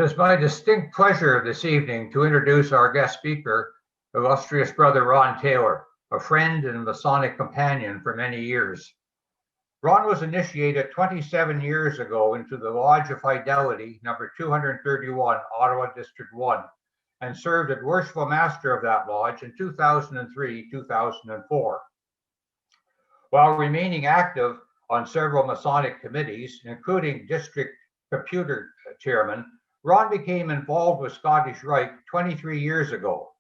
It is my distinct pleasure this evening to introduce our guest speaker, illustrious brother Ron Taylor, a friend and Masonic companion for many years. Ron was initiated 27 years ago into the Lodge of Fidelity, number 231, Ottawa District 1, and served as worshipful master of that lodge in 2003-2004. While remaining active on several Masonic committees, including district computer chairman, Ron became involved with Scottish Rite 23 years ago.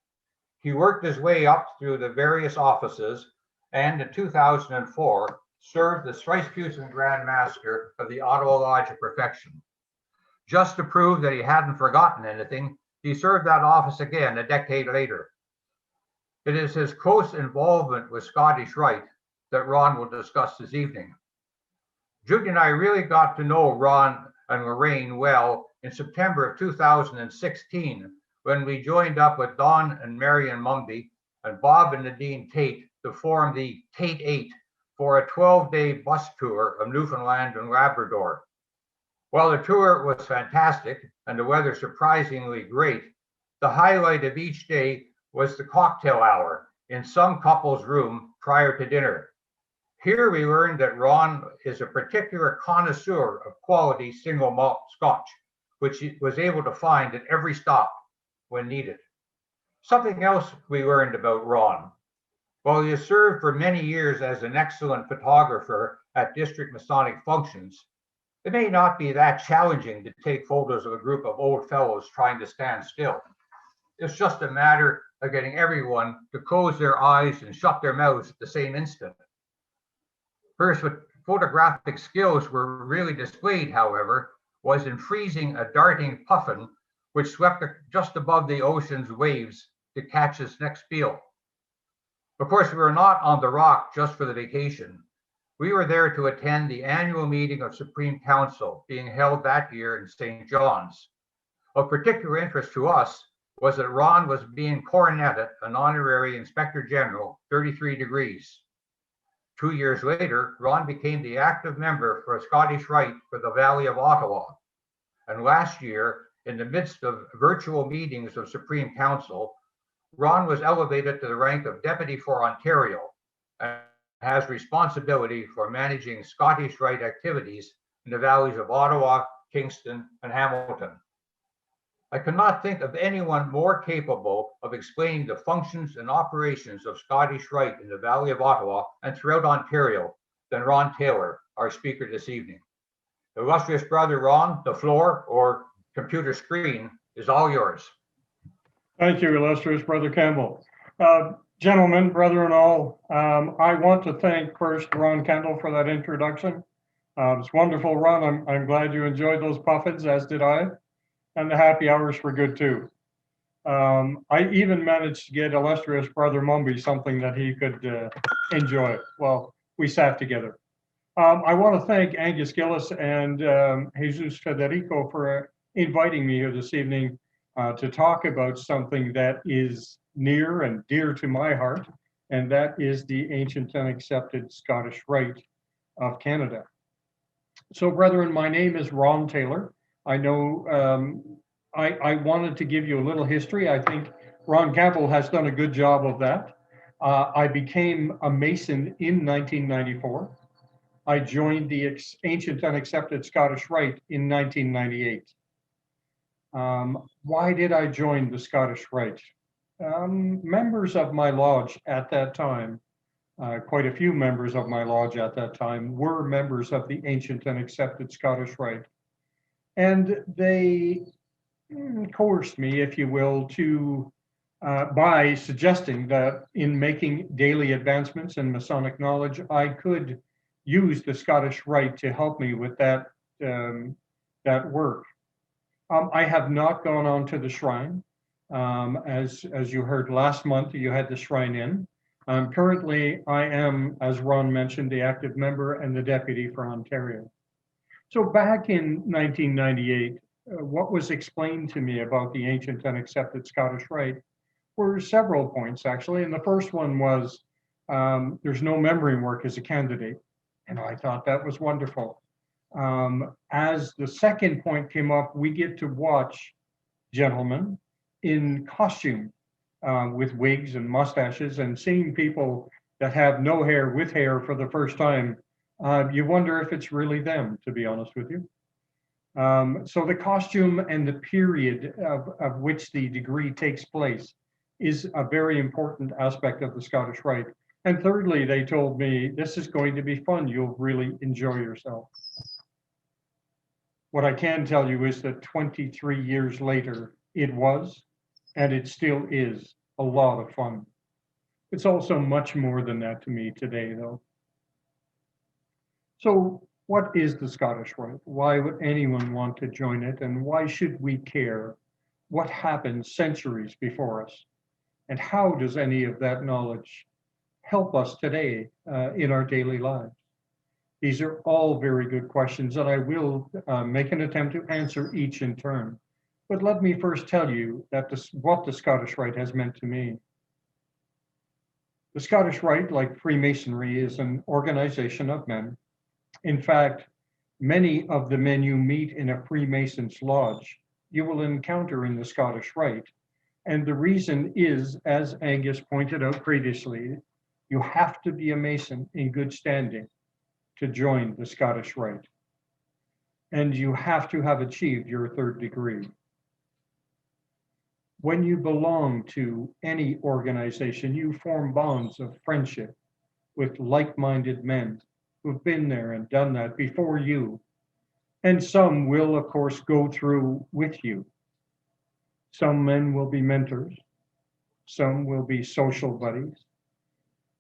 He worked his way up through the various offices and in 2004 served as Vice Puissant Grand Master of the Ottawa Lodge of Perfection. Just to prove that he hadn't forgotten anything, he served that office again a decade later. It is his close involvement with Scottish Rite that Ron will discuss this evening. Judy and I really got to know Ron and Lorraine well in September of 2016, when we joined up with Don and Marion Mumby and Bob and Nadine Tate to form the Tate 8 for a 12-day bus tour of Newfoundland and Labrador. While the tour was fantastic and the weather surprisingly great, the highlight of each day was the cocktail hour in some couple's room prior to dinner. Here we learned that Ron is a particular connoisseur of quality single malt Scotch, which he was able to find at every stop when needed. Something else we learned about Ron. While he has served for many years as an excellent photographer at district Masonic functions, it may not be that challenging to take photos of a group of old fellows trying to stand still. It's just a matter of getting everyone to close their eyes and shut their mouths at the same instant. Her photographic skills were really displayed, however, was in freezing a darting puffin which swept just above the ocean's waves to catch its next spiel. Of course, we were not on the rock just for the vacation. We were there to attend the annual meeting of Supreme Council being held that year in St. John's. Of particular interest to us was that Ron was being coroneted an honorary Inspector General, 33 degrees. 2 years later, Ron became the active member for Scottish Rite for the Valley of Ottawa. And last year, in the midst of virtual meetings of Supreme Council, Ron was elevated to the rank of Deputy for Ontario and has responsibility for managing Scottish Rite activities in the valleys of Ottawa, Kingston, and Hamilton. I cannot think of anyone more capable of explaining the functions and operations of Scottish Rite in the Valley of Ottawa and throughout Ontario than Ron Taylor, our speaker this evening. Illustrious brother Ron, the floor or computer screen is all yours. Thank you, illustrious brother Campbell. Gentlemen, brother and all, I want to thank first Ron Kendall for that introduction. It's wonderful, Ron. I'm glad you enjoyed those puffins, as did I. And the happy hours were good too. I even managed to get illustrious brother Mumby something that he could enjoy. Well, we sat together. I want to thank Angus Gillis and Jesus Federico for inviting me here this evening to talk about something that is near and dear to my heart, and that is the ancient and accepted Scottish Rite of Canada. So, brethren, my name is Ron Taylor. I know I wanted to give you a little history. I think Ron Campbell has done a good job of that. I became a Mason in 1994. I joined the ancient and accepted Scottish Rite in 1998. Why did I join the Scottish Rite? Members of my lodge at that time, quite a few members of my lodge at that time, were members of the ancient and accepted Scottish Rite. And they coerced me, if you will, to by suggesting that in making daily advancements in Masonic knowledge, I could use the Scottish Rite to help me with that work. I have not gone on to the shrine. As you heard last month, you had the shrine in. Currently, I am, as Ron mentioned, the active member and the deputy for Ontario. So back in 1998, what was explained to me about the ancient and accepted Scottish Rite were several points, actually. And the first one was there's no memory work as a candidate. And I thought that was wonderful. As the second point came up, we get to watch gentlemen in costume with wigs and mustaches, and seeing people that have no hair with hair for the first time, you wonder if it's really them, to be honest with you. So the costume and the period of which the degree takes place is a very important aspect of the Scottish Rite. And thirdly, they told me, this is going to be fun. You'll really enjoy yourself. What I can tell you is that 23 years later, it was, and it still is, a lot of fun. It's also much more than that to me today, though. So what is the Scottish Rite? Why would anyone want to join it? And why should we care what happened centuries before us? And how does any of that knowledge help us today in our daily lives? These are all very good questions, and I will make an attempt to answer each in turn. But let me first tell you that what the Scottish Rite has meant to me. The Scottish Rite, like Freemasonry, is an organization of men. In fact, many of the men you meet in a Freemason's lodge, you will encounter in the Scottish Rite. And the reason is, as Angus pointed out previously, you have to be a Mason in good standing to join the Scottish Rite. And you have to have achieved your third degree. When you belong to any organization, you form bonds of friendship with like-minded men who've been there and done that before you. And some will, of course, go through with you. Some men will be mentors, some will be social buddies,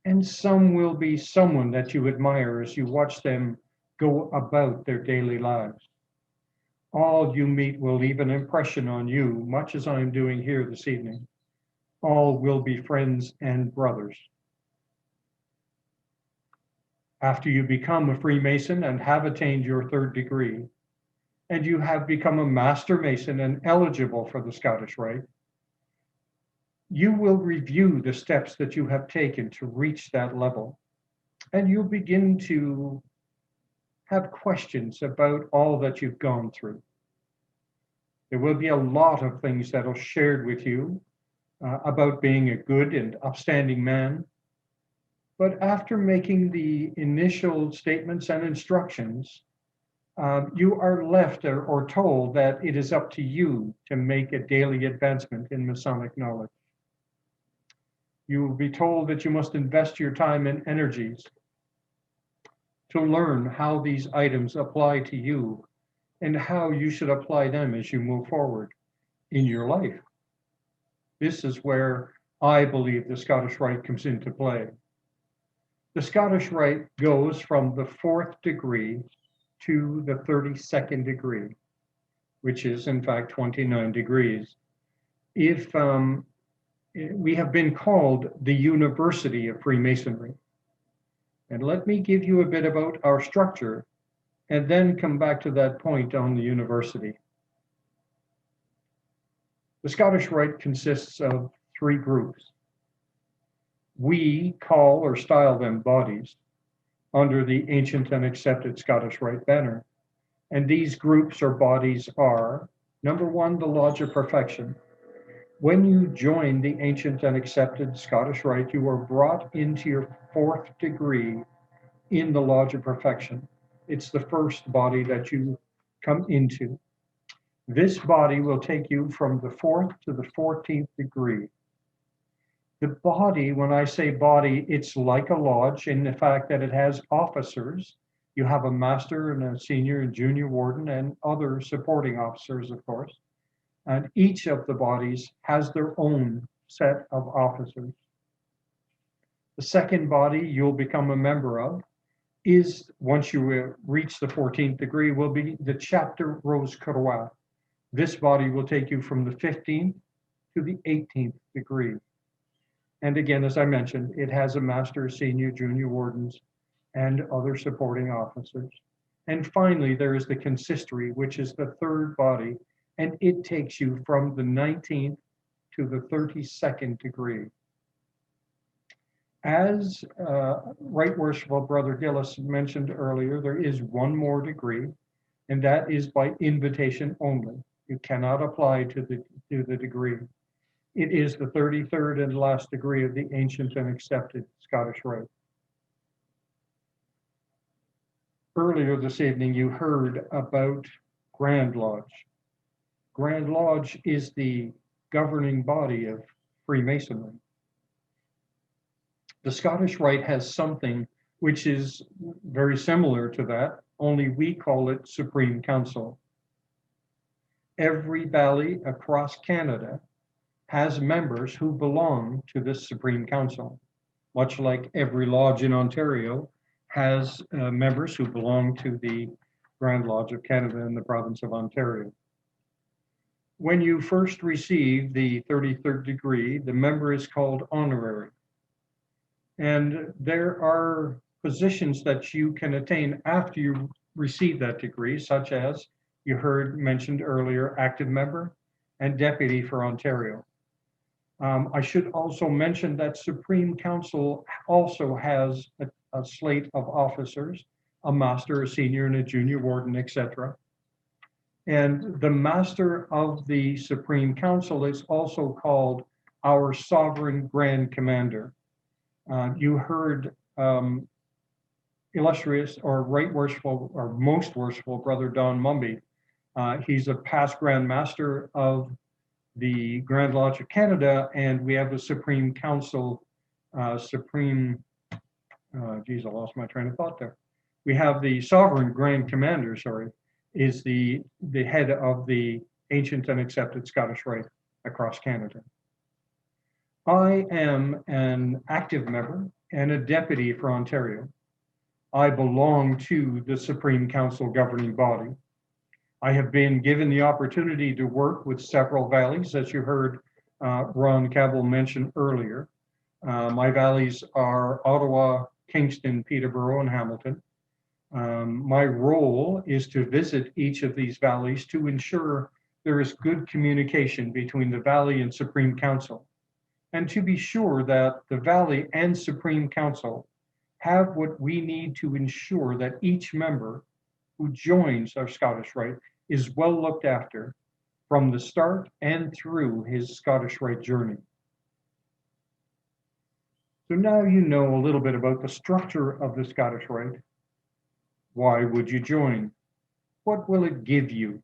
and some will be someone that you admire as you watch them go about their daily lives. All you meet will leave an impression on you, much as I'm doing here this evening. All will be friends and brothers. After you become a Freemason and have attained your third degree, and you have become a Master Mason and eligible for the Scottish Rite, you will review the steps that you have taken to reach that level, and you'll begin to have questions about all that you've gone through. There will be a lot of things that are shared with you about being a good and upstanding man. But after making the initial statements and instructions, you are left or told that it is up to you to make a daily advancement in Masonic knowledge. You will be told that you must invest your time and energies to learn how these items apply to you and how you should apply them as you move forward in your life. This is where I believe the Scottish Rite comes into play. The Scottish Rite goes from the 4th degree to the 32nd degree, which is in fact 29 degrees. If we have been called the University of Freemasonry. And let me give you a bit about our structure and then come back to that point on the university. The Scottish Rite consists of 3 groups. We call or style them bodies under the ancient and accepted Scottish Rite banner. And these groups or bodies are, number 1, the Lodge of Perfection. When you join the ancient and accepted Scottish Rite, you are brought into your 4th degree in the Lodge of Perfection. It's the first body that you come into. This body will take you from the 4th to the 14th degree. The body, when I say body, it's like a lodge in the fact that it has officers. You have a master and a senior and junior warden and other supporting officers, of course. And each of the bodies has their own set of officers. The second body you'll become a member of is, once you reach the 14th degree, will be the Chapter Rose Croix. This body will take you from the 15th to the 18th degree. And again, as I mentioned, it has a master, senior, junior wardens, and other supporting officers. And finally, there is the consistory, which is the third body, and it takes you from the 19th to the 32nd degree. As Right Worshipful Brother Gillis mentioned earlier, there is one more degree, and that is by invitation only. You cannot apply to the degree. It is the 33rd and last degree of the ancient and accepted Scottish Rite. Earlier this evening, you heard about Grand Lodge. Grand Lodge is the governing body of Freemasonry. The Scottish Rite has something which is very similar to that, only we call it Supreme Council. Every valley across Canada has members who belong to this Supreme Council, much like every lodge in Ontario has members who belong to the Grand Lodge of Canada in the province of Ontario. When you first receive the 33rd degree, the member is called honorary. And there are positions that you can attain after you receive that degree, such as you heard mentioned earlier, active member and deputy for Ontario. I should also mention that Supreme Council also has a slate of officers, a master, a senior, and a junior warden, etc. And the master of the Supreme Council is also called our sovereign grand commander. You heard illustrious or right worshipful or most worshipful Brother Don Mumby. He's a past Grand Master of the Grand Lodge of Canada, and we have the Supreme Council, I lost my train of thought there. We have the Sovereign Grand Commander, is the head of the ancient and accepted Scottish Rite across Canada. I am an active member and a deputy for Ontario. I belong to the Supreme Council governing body. I have been given the opportunity to work with several valleys, as you heard Ron Campbell mention earlier. My valleys are Ottawa, Kingston, Peterborough, and Hamilton. My role is to visit each of these valleys to ensure there is good communication between the valley and Supreme Council, and to be sure that the valley and Supreme Council have what we need to ensure that each member who joins our Scottish Rite is well looked after from the start and through his Scottish Rite journey. So now you know a little bit about the structure of the Scottish Rite. Why would you join? What will it give you?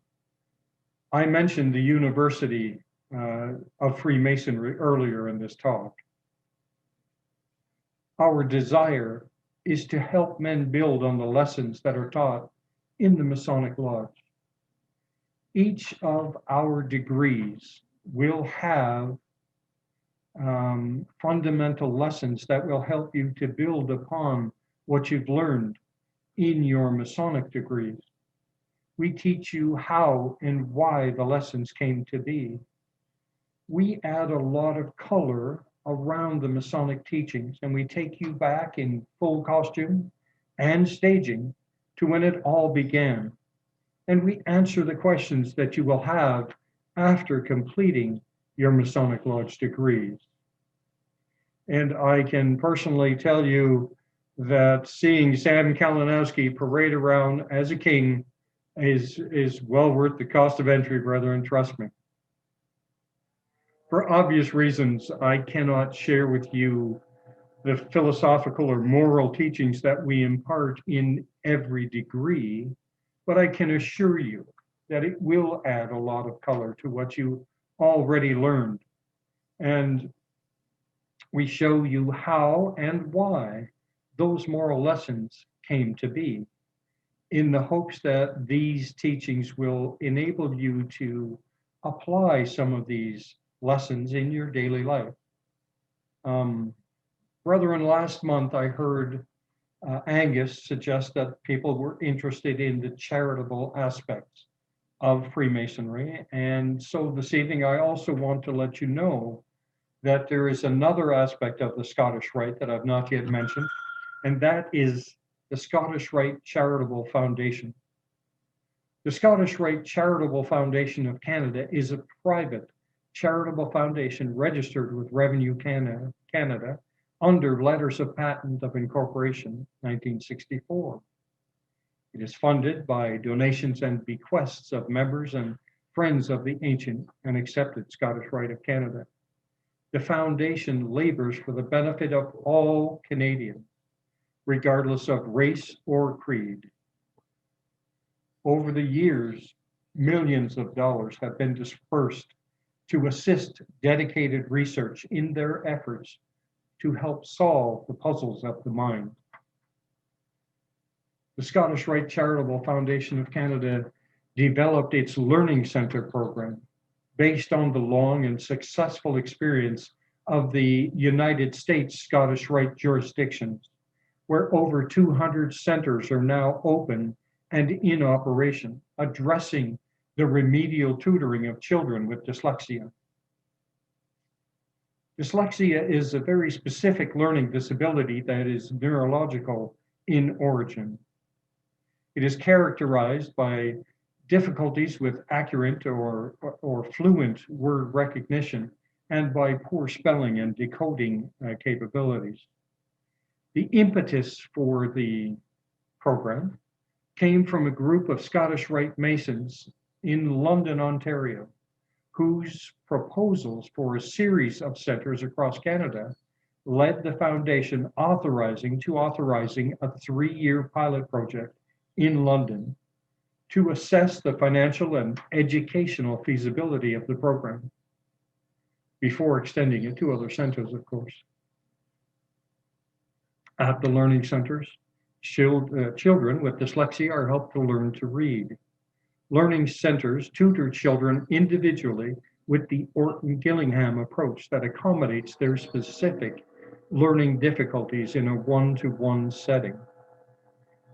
I mentioned the University of Freemasonry earlier in this talk. Our desire is to help men build on the lessons that are taught in the Masonic Lodge. Each of our degrees will have fundamental lessons that will help you to build upon what you've learned in your Masonic degrees. We teach you how and why the lessons came to be. We add a lot of color around the Masonic teachings, and we take you back in full costume and staging to when it all began. And we answer the questions that you will have after completing your Masonic Lodge degrees. And I can personally tell you that seeing Sam Kalinowski parade around as a king is well worth the cost of entry, brethren, trust me. For obvious reasons, I cannot share with you the philosophical or moral teachings that we impart in every degree, but I can assure you that it will add a lot of color to what you already learned. And we show you how and why those moral lessons came to be, in the hopes that these teachings will enable you to apply some of these lessons in your daily life. Brethren, last month I heard Angus suggest that people were interested in the charitable aspects of Freemasonry. And so this evening, I also want to let you know that there is another aspect of the Scottish Rite that I've not yet mentioned, and that is the Scottish Rite Charitable Foundation. The Scottish Rite Charitable Foundation of Canada is a private charitable foundation registered with Revenue Canada under Letters of Patent of Incorporation, 1964. It is funded by donations and bequests of members and friends of the ancient and accepted Scottish Rite of Canada. The foundation labors for the benefit of all Canadians, regardless of race or creed. Over the years, millions of dollars have been dispersed to assist dedicated research in their efforts to help solve the puzzles of the mind. The Scottish Rite Charitable Foundation of Canada developed its Learning Center program based on the long and successful experience of the United States Scottish Rite jurisdictions, where over 200 centers are now open and in operation, addressing the remedial tutoring of children with dyslexia. Dyslexia is a very specific learning disability that is neurological in origin. It is characterized by difficulties with accurate or fluent word recognition and by poor spelling and decoding capabilities. The impetus for the program came from a group of Scottish Rite Masons in London, Ontario, whose proposals for a series of centers across Canada led the foundation authorizing a 3-year pilot project in London to assess the financial and educational feasibility of the program before extending it to other centers, of course. At the learning centers, children with dyslexia are helped to learn to read. Learning centers tutor children individually with the Orton-Gillingham approach that accommodates their specific learning difficulties in a one-to-one setting.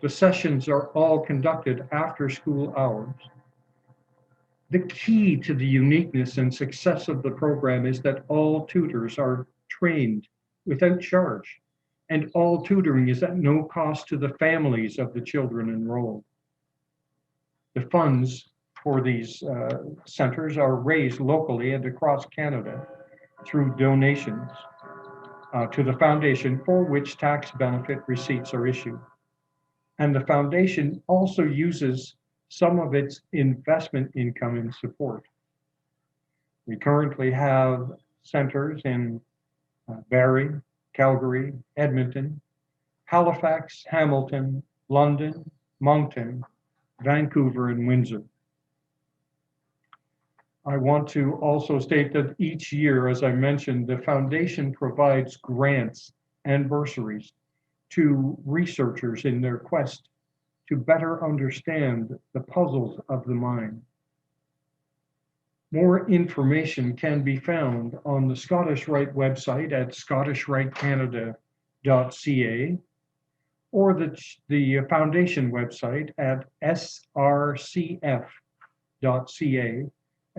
The sessions are all conducted after school hours. The key to the uniqueness and success of the program is that all tutors are trained without charge, and all tutoring is at no cost to the families of the children enrolled. The funds for these centers are raised locally and across Canada through donations to the foundation, for which tax benefit receipts are issued. And the foundation also uses some of its investment income in support. We currently have centers in Barrie, Calgary, Edmonton, Halifax, Hamilton, London, Moncton, Vancouver, and Windsor. I want to also state that each year, as I mentioned, the foundation provides grants and bursaries to researchers in their quest to better understand the puzzles of the mind. More information can be found on the Scottish Rite website at scottishRiteCanada.ca or the foundation website at srcf.ca,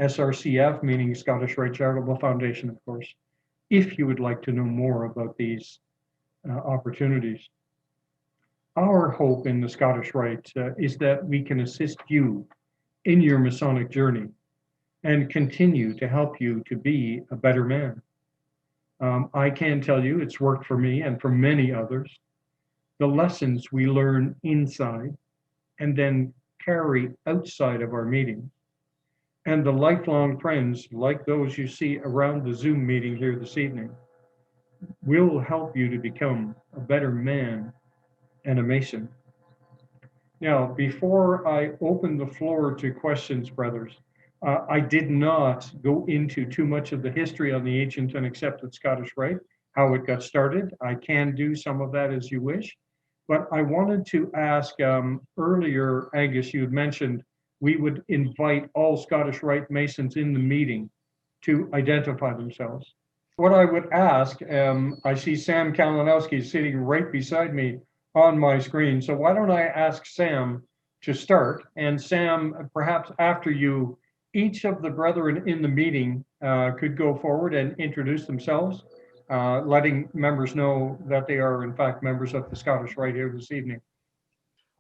SRCF meaning Scottish Rite Charitable Foundation, of course, if you would like to know more about these opportunities. Our hope in the Scottish Rite is that we can assist you in your Masonic journey and continue to help you to be a better man. I can tell you it's worked for me and for many others. The lessons we learn inside and then carry outside of our meetings, and the lifelong friends like those you see around the Zoom meeting here this evening will help you to become a better man and a Mason. Now, before I open the floor to questions, brothers, I did not go into too much of the history on the ancient and accepted Scottish Rite, how it got started. I can do some of that as you wish, but I wanted to ask earlier, Angus, you had mentioned we would invite all Scottish Rite Masons in the meeting to identify themselves. What I would ask, I see Sam Kalinowski sitting right beside me on my screen. So why don't I ask Sam to start? And Sam, perhaps after you, each of the brethren in the meeting could go forward and introduce themselves, letting members know that they are in fact members of the Scottish Rite here this evening.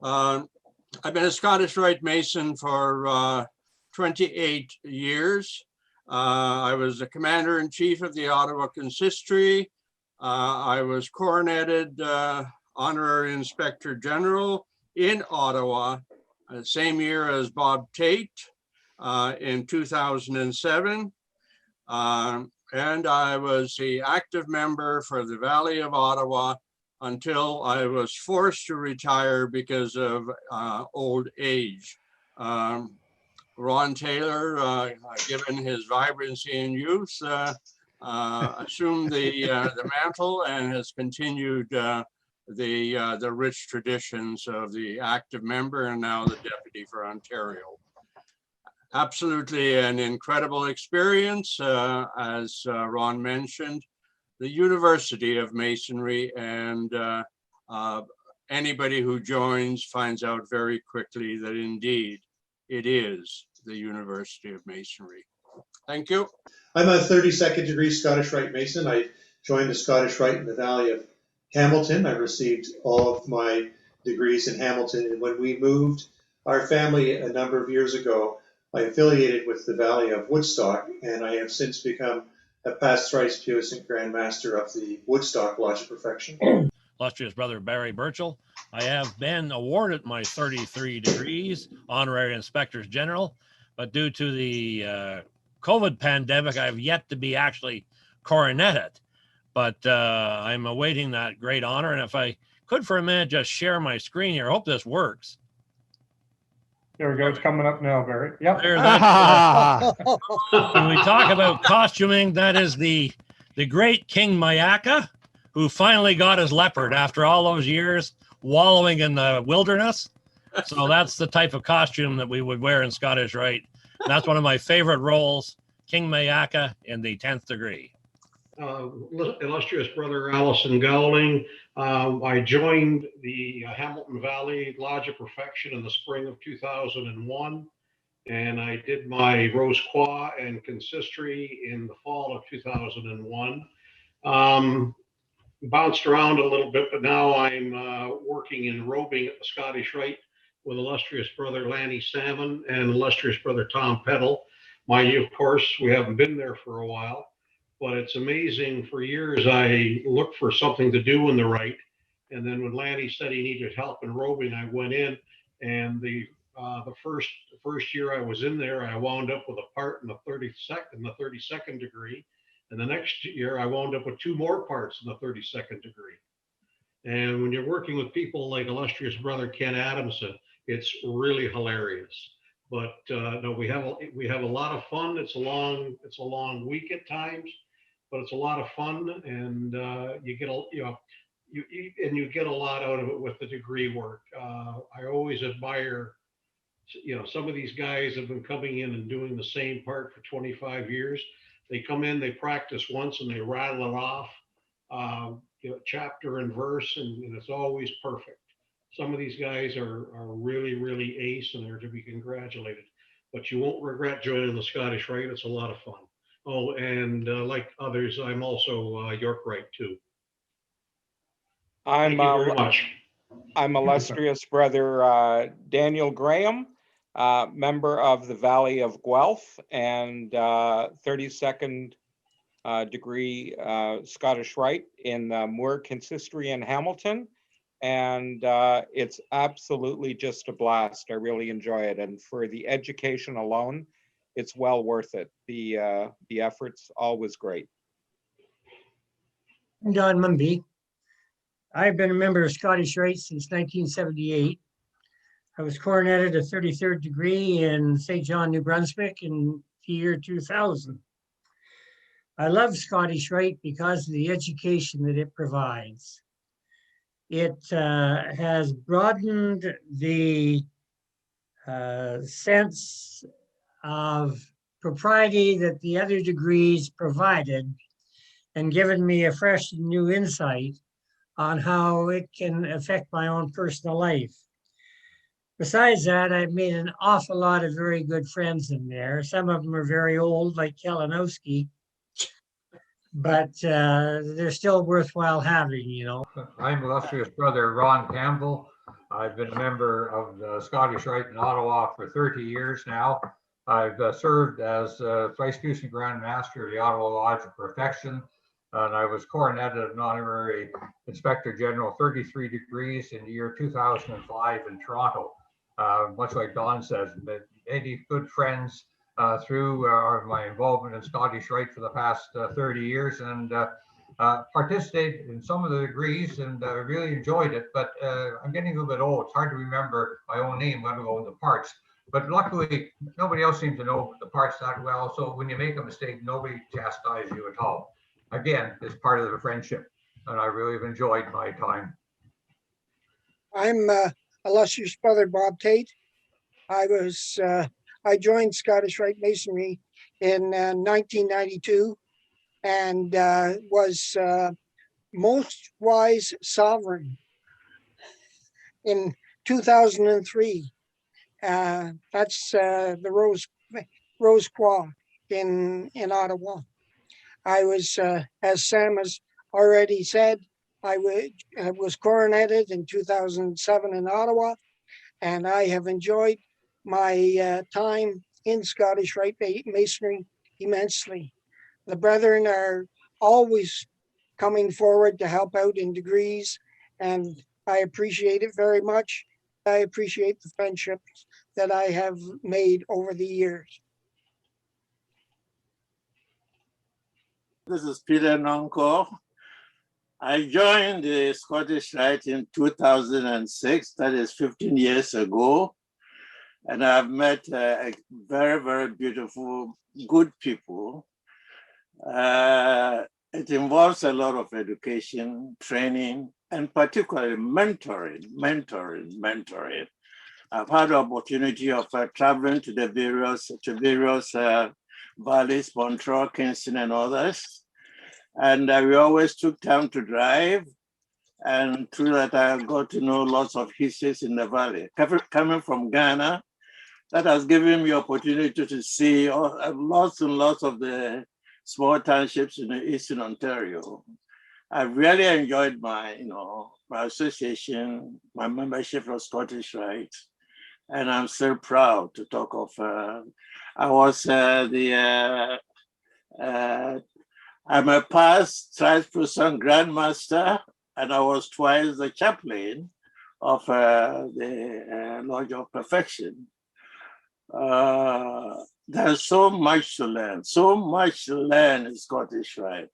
I've been a Scottish Rite Mason for 28 years. I was the Commander-in-Chief of the Ottawa Consistory. I was coroneted Honorary Inspector General in Ottawa, same year as Bob Tate in 2007. And I was the active member for the Valley of Ottawa until I was forced to retire because of old age. Ron Taylor, given his vibrancy and youth, assumed the mantle and has continued the rich traditions of the active member and now the deputy for Ontario. Absolutely an incredible experience, as Ron mentioned, the University of Masonry, and anybody who joins finds out very quickly that indeed it is the University of Masonry. Thank you. I'm a 32nd degree Scottish Rite Mason. I joined the Scottish Rite in the Valley of Hamilton. I received all of my degrees in Hamilton, and when we moved our family a number of years ago, I affiliated with the Valley of Woodstock, and I have since become a past thrice puissant Grand Master of the Woodstock Lodge of Perfection. Illustrious Brother Barry Burchell, I have been awarded my 33 degrees, Honorary Inspectors General, but due to the COVID pandemic, I've yet to be actually coroneted. But I'm awaiting that great honor. And if I could for a minute just share my screen here, I hope this works. There we go. It's coming up now, Barry. Yep. There, that, when we talk about costuming, that is the great King Mayaka, who finally got his leopard after all those years wallowing in the wilderness. So that's the type of costume that we would wear in Scottish Rite. And that's one of my favorite roles, King Mayaka in the 10th degree. Illustrious Brother Allison Gowling. I joined the Hamilton Valley Lodge of Perfection in the spring of 2001, and I did my Rose Croix and consistory in the fall of 2001. Bounced around a little bit, but now I'm working in robing at the Scottish Rite with illustrious Brother Lanny Salmon and illustrious Brother Tom Peddle. Mind you, of course, we haven't been there for a while. But it's amazing, for years I looked for something to do in the Rite. And then when Lanny said he needed help in robing, I went in, and the first year I was in there, I wound up with a part in the 32nd degree. And the next year I wound up with 2 more parts in the 32nd degree. And when you're working with people like illustrious Brother Ken Adamson, it's really hilarious. But no, we have a lot of fun. It's a long week at times, but it's a lot of fun, and you get a lot out of it with the degree work. I always admire, some of these guys have been coming in and doing the same part for 25 years. They come in, they practice once, and they rattle it off, chapter and verse, and it's always perfect. Some of these guys are really, really ace, and they're to be congratulated. But you won't regret joining the Scottish Rite. It's a lot of fun. Oh, and like others, I'm also York Rite too. Thank you very much. I'm illustrious Brother Daniel Graham, member of the Valley of Guelph and 32nd degree Scottish Rite in Moore Consistory in Hamilton. And it's absolutely just a blast. I really enjoy it. And for the education alone, it's well worth it. The effort's always great. I'm Don Mumby. I've been a member of Scottish Rite since 1978. I was coroneted a 33rd degree in St. John, New Brunswick in the year 2000. I love Scottish Rite because of the education that it provides. It has broadened the sense of propriety that the other degrees provided and given me a fresh and new insight on how it can affect my own personal life. Besides that, I've made an awful lot of very good friends in there. Some of them are very old, like Kalinowski, but they're still worthwhile having, I'm illustrious Brother Ron Campbell. I've been a member of the Scottish Rite in Ottawa for 30 years now. I've served as Vice Puissant Grand Master of the Ottawa Lodge of Perfection. And I was coroneted an honorary Inspector General, 33 degrees in the year 2005 in Toronto. Much like Don says, many good friends through my involvement in Scottish Rite for the past 30 years, and participated in some of the degrees and really enjoyed it. But I'm getting a little bit old. It's hard to remember my own name, let alone the parts. But luckily, nobody else seems to know the parts that well. So when you make a mistake, nobody chastises you at all. Again, it's part of the friendship, and I really have enjoyed my time. I'm illustrious brother Bob Tate. I joined Scottish Rite Masonry in 1992 and was most wise sovereign in 2003. That's the Rose Croix in Ottawa. I was, as Sam has already said, I was coroneted in 2007 in Ottawa, and I have enjoyed my time in Scottish Rite Masonry immensely. The brethren are always coming forward to help out in degrees, and I appreciate it very much. I appreciate the friendships that I have made over the years. This is Peter Nonko. I joined the Scottish Rite in 2006, that is 15 years ago. And I've met very, very beautiful, good people. It involves a lot of education, training, and particularly mentoring. I've had the opportunity of traveling to the various valleys, Montreal, Kingston, and others. And we always took time to drive. And through that, I got to know lots of histories in the valley. Coming from Ghana, that has given me opportunity to see lots and lots of the small townships in Eastern Ontario. I really enjoyed my association, my membership of Scottish Rite, and I'm so proud to talk of. I was I'm a past Tribesperson Grandmaster, and I was twice the chaplain of the Lodge of Perfection. There's so much to learn in Scottish Rite.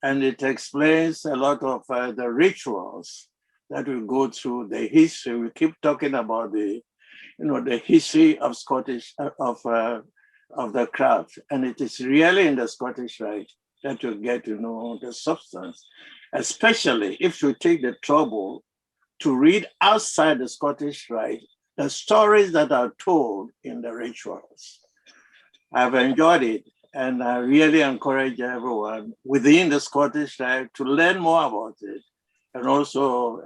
And it explains a lot of the rituals that we go through, the history. We keep talking about the history of Scottish, of the craft. And it is really in the Scottish Rite that you get to know the substance, especially if you take the trouble to read outside the Scottish Rite, the stories that are told in the rituals. I've enjoyed it, and I really encourage everyone within the Scottish Rite to learn more about it, and also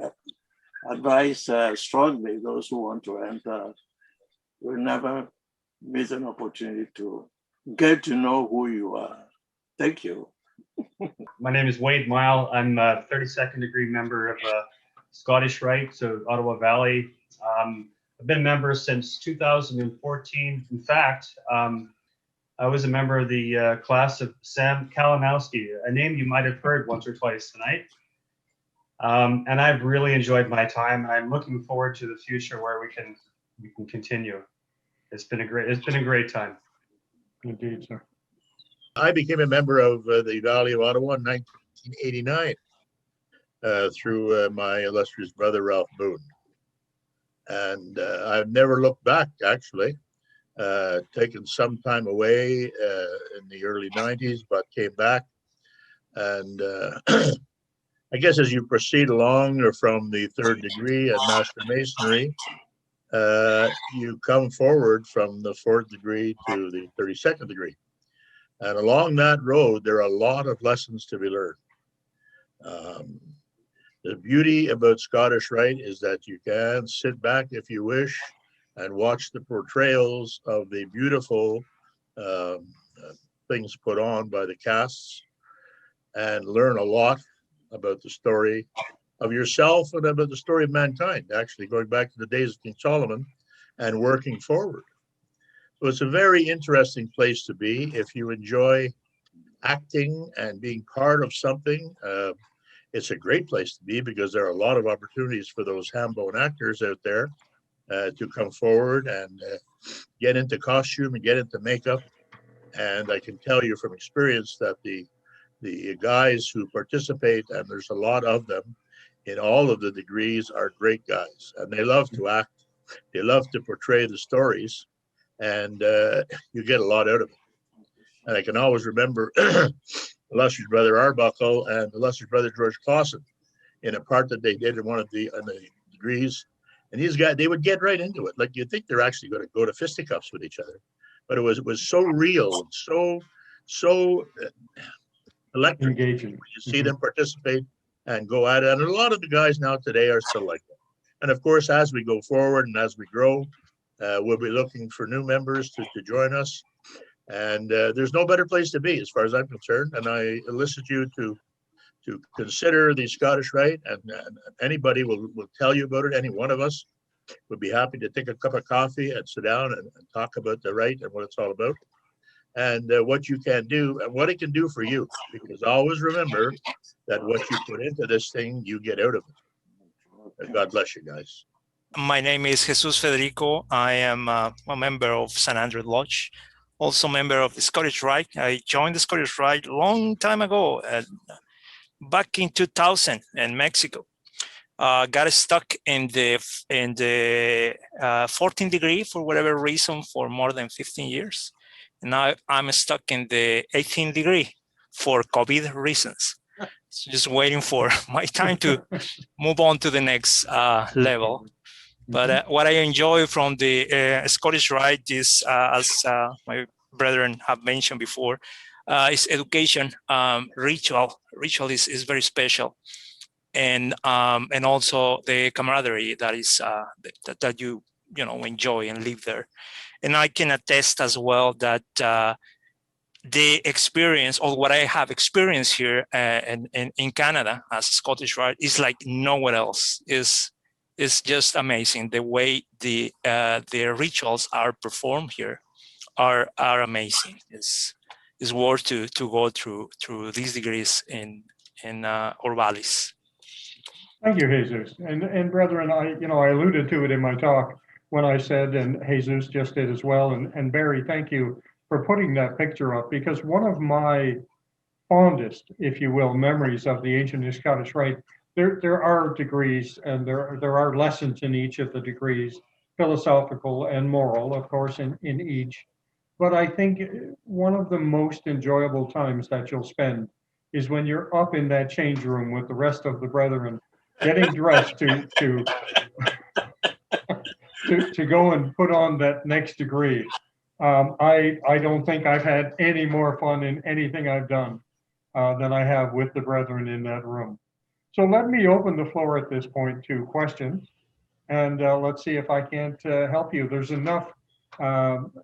advise strongly those who want to enter will never miss an opportunity to get to know who you are. Thank you. My name is Wade Mile. I'm a 32nd degree member of Scottish Rite, so Ottawa Valley. I've been a member since 2014. In fact, I was a member of the class of Sam Kalinowski, a name you might have heard once or twice tonight. And I've really enjoyed my time, and I'm looking forward to the future where we can continue. It's been a great time. Indeed, sir. I became a member of the Valley of Ottawa in 1989 through my illustrious brother, Ralph Boone. And I've never looked back, actually. Taken some time away in the early 90s, but came back. And I guess as you proceed along from the 3rd degree at Master Masonry, you come forward from the 4th degree to the 32nd degree. And along that road, there are a lot of lessons to be learned. The beauty about Scottish Rite is that you can sit back if you wish and watch the portrayals of the beautiful things put on by the casts and learn a lot about the story of yourself and about the story of mankind, actually going back to the days of King Solomon and working forward. So it's a very interesting place to be if you enjoy acting and being part of something, it's a great place to be because there are a lot of opportunities for those ham-bone actors out there to come forward and get into costume and get into makeup. And I can tell you from experience that the guys who participate, and there's a lot of them in all of the degrees, are great guys, and they love to act. They love to portray the stories, and you get a lot out of it. And I can always remember illustrious brother Arbuckle and illustrious brother George Clausen in a part that they did in one of the degrees. And these guys, they would get right into it. Like you'd think they're actually going to go to fisticuffs with each other, but it was so real, and so electric. Engaging. You see them participate and go at it. And a lot of the guys now today are still like that. And of course, as we go forward and as we grow, we'll be looking for new members to join us. And there's no better place to be as far as I'm concerned. And I elicit you to consider the Scottish Rite, and anybody will tell you about it. Any one of us would be happy to take a cup of coffee and sit down and talk about the Rite and what it's all about, and what you can do and what it can do for you. Because always remember that what you put into this thing, you get out of it. God bless you guys. My name is Jesus Federico. I am a member of St. Andrew Lodge, also member of the Scottish Rite. I joined the Scottish Rite a long time ago, back in 2000 in Mexico. Got stuck in the 14th degree for whatever reason for more than 15 years. And now I'm stuck in the 18th degree for COVID reasons. So just waiting for my time to move on to the next level. But what I enjoy from the Scottish Rite is, as my brethren have mentioned before, is education. Ritual is very special, and also the camaraderie that is that you enjoy and live there. And I can attest as well that the experience, or what I have experienced here in Canada as Scottish Rite, is like nowhere else. Is just amazing. The way the rituals are performed here are amazing. It's worth to go through these degrees in our valleys. Thank you, Jesus. And brethren, I alluded to it in my talk when I said, and Jesus just did as well, and Barry, thank you for putting that picture up, because one of my fondest, if you will, memories of the ancient Scottish Rite, there are degrees, and there are lessons in each of the degrees, philosophical and moral, of course, in each. But I think one of the most enjoyable times that you'll spend is when you're up in that change room with the rest of the brethren, getting dressed to go and put on that next degree. I don't think I've had any more fun in anything I've done than I have with the brethren in that room. So let me open the floor at this point to questions, and let's see if I can't help you. There's enough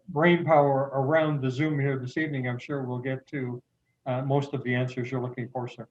brain power around the Zoom here this evening. I'm sure we'll get to most of the answers you're looking for, sir.